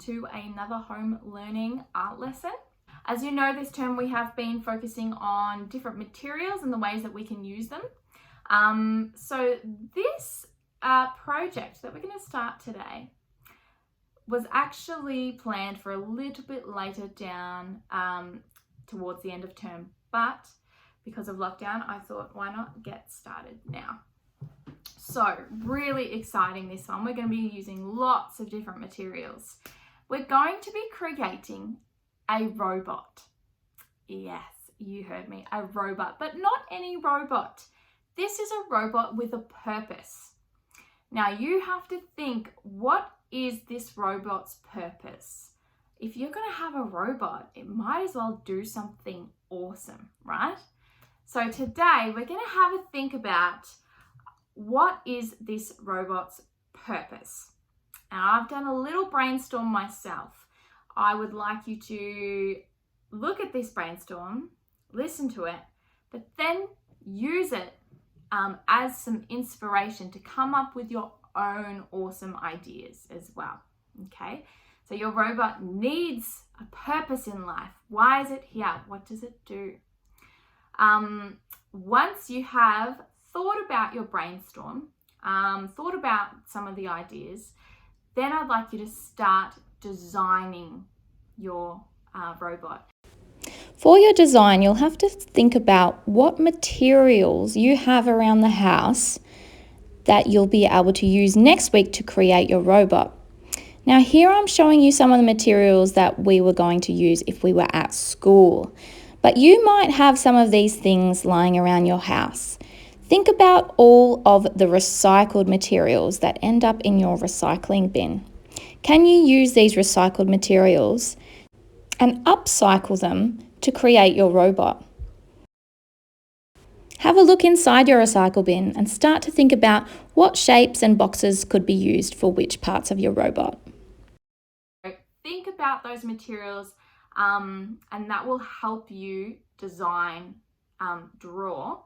to another home learning art lesson. As you know, this term we have been focusing on different materials and the ways that we can use them. So this project that we're going to start today was actually planned for a little bit later down towards the end of term, but because of lockdown, I thought, why not get started now? So really exciting, this one. We're going to be using lots of different materials. We're going to be creating a robot. Yes, you heard me, a robot, but not any robot. This is a robot with a purpose. Now you have to think, what is this robot's purpose? If you're going to have a robot, it might as well do something awesome, right? So today we're going to have a think about, what is this robot's purpose? And I've done a little brainstorm myself. I would like you to look at this brainstorm, listen to it, but then use it as some inspiration to come up with your own awesome ideas as well. Okay, so your robot needs a purpose in life. Why is it here? What does it do? Once you have thought about your brainstorm, thought about some of the ideas, then I'd like you to start designing your robot. For your design, you'll have to think about what materials you have around the house that you'll be able to use next week to create your robot. Now here I'm showing you some of the materials that we were going to use if we were at school, but you might have some of these things lying around your house. Think about all of the recycled materials that end up in your recycling bin. Can you use these recycled materials and upcycle them to create your robot? Have a look inside your recycle bin and start to think about what shapes and boxes could be used for which parts of your robot. Think about those materials and that will help you design, draw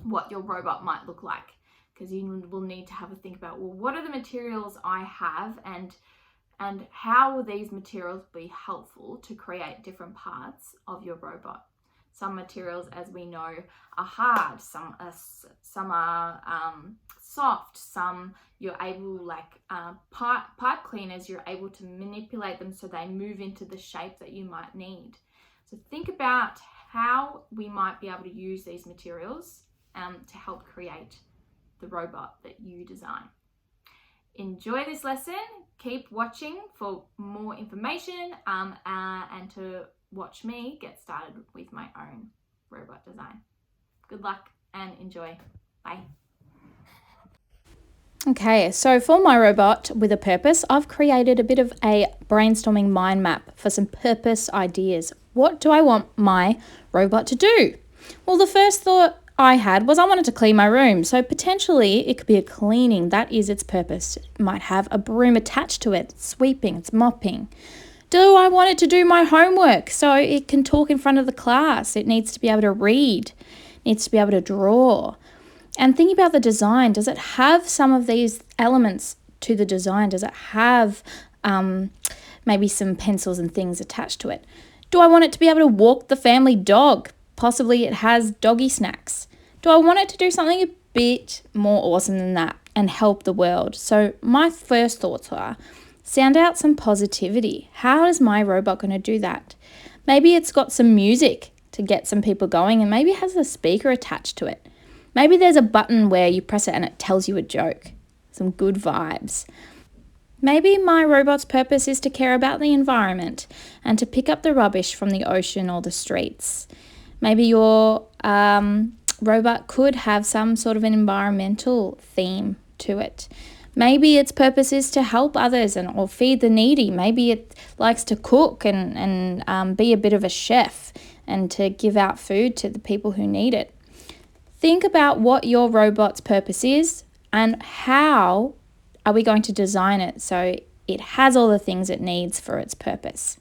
what your robot might look like, because you will need to have a think about, well, what are the materials I have and how will these materials be helpful to create different parts of your robot? Some materials, as we know, are hard, some are soft, some you're able, like pipe cleaners, you're able to manipulate them so they move into the shape that you might need. So think about how we might be able to use these materials to help create the robot that you design. Enjoy this lesson. Keep watching for more information and to watch me get started with my own robot design. Good luck and enjoy. Bye. Okay, so for my robot with a purpose, I've created a bit of a brainstorming mind map for some purpose ideas. What do I want my robot to do? Well, the first thought I had was I wanted to clean my room. So potentially it could be a cleaning. That is its purpose. It might have a broom attached to it. It's sweeping, it's mopping. Do I want it to do my homework so it can talk in front of the class? It needs to be able to read, it needs to be able to draw. And think about the design. Does it have some of these elements to the design? Does it have maybe some pencils and things attached to it? Do I want it to be able to walk the family dog? Possibly it has doggy snacks. Do I want it to do something a bit more awesome than that and help the world? So my first thoughts are, sound out some positivity. How is my robot going to do that? Maybe it's got some music to get some people going, and maybe it has a speaker attached to it. Maybe there's a button where you press it and it tells you a joke. Some good vibes. Maybe my robot's purpose is to care about the environment and to pick up the rubbish from the ocean or the streets. Maybe your robot could have some sort of an environmental theme to it. Maybe its purpose is to help others or feed the needy. Maybe it likes to cook and be a bit of a chef and to give out food to the people who need it. Think about what your robot's purpose is and how are we going to design it so it has all the things it needs for its purpose.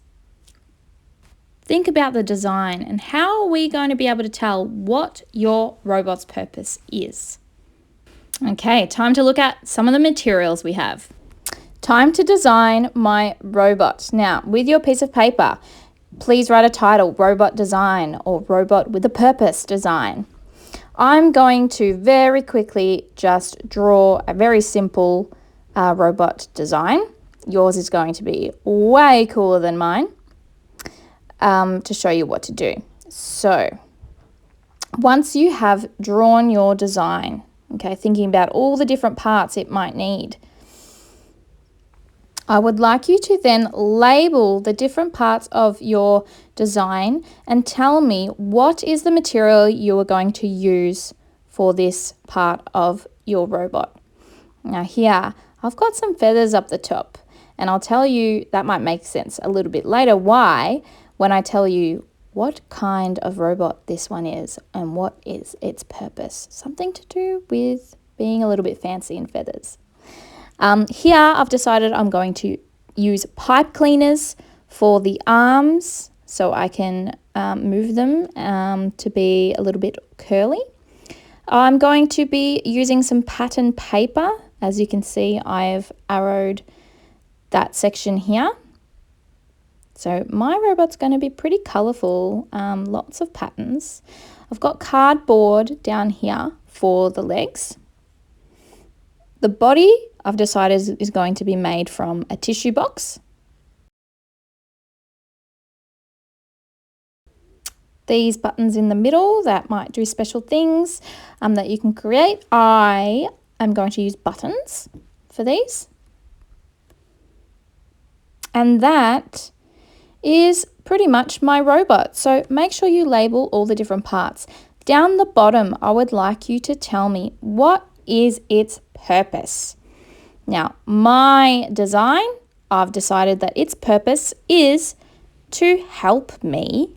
Think about the design and how are we going to be able to tell what your robot's purpose is. Okay, time to look at some of the materials we have. Time to design my robot. Now, with your piece of paper, please write a title, Robot Design or Robot with a Purpose Design. I'm going to very quickly just draw a very simple robot design. Yours is going to be way cooler than mine to show you what to do. So, once you have drawn your design, okay, thinking about all the different parts it might need, I would like you to then label the different parts of your design and tell me what is the material you are going to use for this part of your robot. Now here, I've got some feathers up the top, and I'll tell you that might make sense a little bit later why when I tell you what kind of robot this one is and what is its purpose. Something to do with being a little bit fancy in feathers. Here I've decided I'm going to use pipe cleaners for the arms so I can move them to be a little bit curly. I'm going to be using some pattern paper. As you can see, I've arrowed that section here. So my robot's going to be pretty colourful, lots of patterns. I've got cardboard down here for the legs. The body I've decided is going to be made from a tissue box. These buttons in the middle that might do special things that you can create. I am going to use buttons for these. And that is pretty much my robot. So make sure you label all the different parts. Down the bottom, I would like you to tell me what is its purpose. Now, my design, I've decided that its purpose is to help me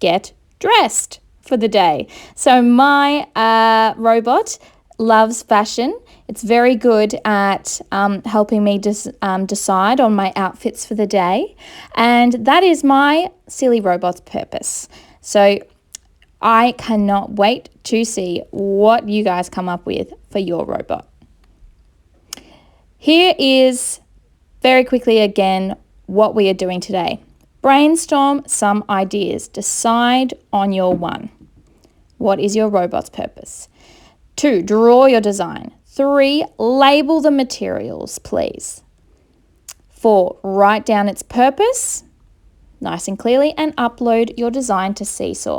get dressed for the day. So my robot loves fashion. It's very good at helping me decide on my outfits for the day. And that is my silly robot's purpose. So I cannot wait to see what you guys come up with for your robot. Here is very quickly again what we are doing today. Brainstorm some ideas. Decide on your one. What is your robot's purpose? 2, draw your design. 3, label the materials, please. 4, write down its purpose, nice and clearly, and upload your design to Seesaw.